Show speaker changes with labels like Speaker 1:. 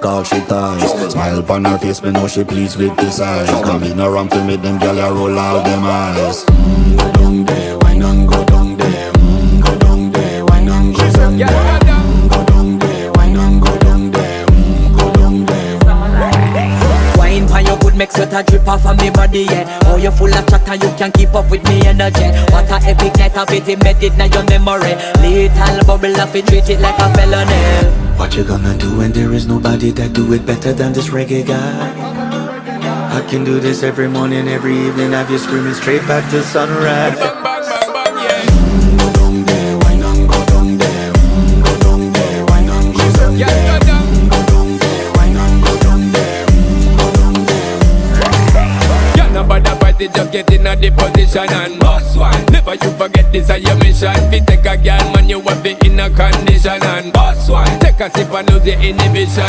Speaker 1: all she ties. Smile upon her face, me know she pleased with this eyes. Come in around to make them gyal a roll out them eyes. Go down there, why not go down there? Go down there, why not go down there? Go down there, why not go down there? Go down there.
Speaker 2: Wine for your good make sweat a drip off of me body, yeah. Oh, you full of chatter, you can keep up with me energy. What a epic night of it, embedded in your memory. Little bubble up, it treat it like a felony.
Speaker 1: What you gonna do when there is nobody that do it better than this reggae guy? I can do this every morning, every evening, have you screaming straight back to sunrise. Go down there, why not go down there? Go down there, why not go down there? Go down there, why not go down there? Go down there.
Speaker 3: Yeah, nobody fight it, just get in a the position and boss one. Never you forget this is your mission. Fi take a girl, man, you have it in a condition and boss one. Take a sip and lose your inhibition.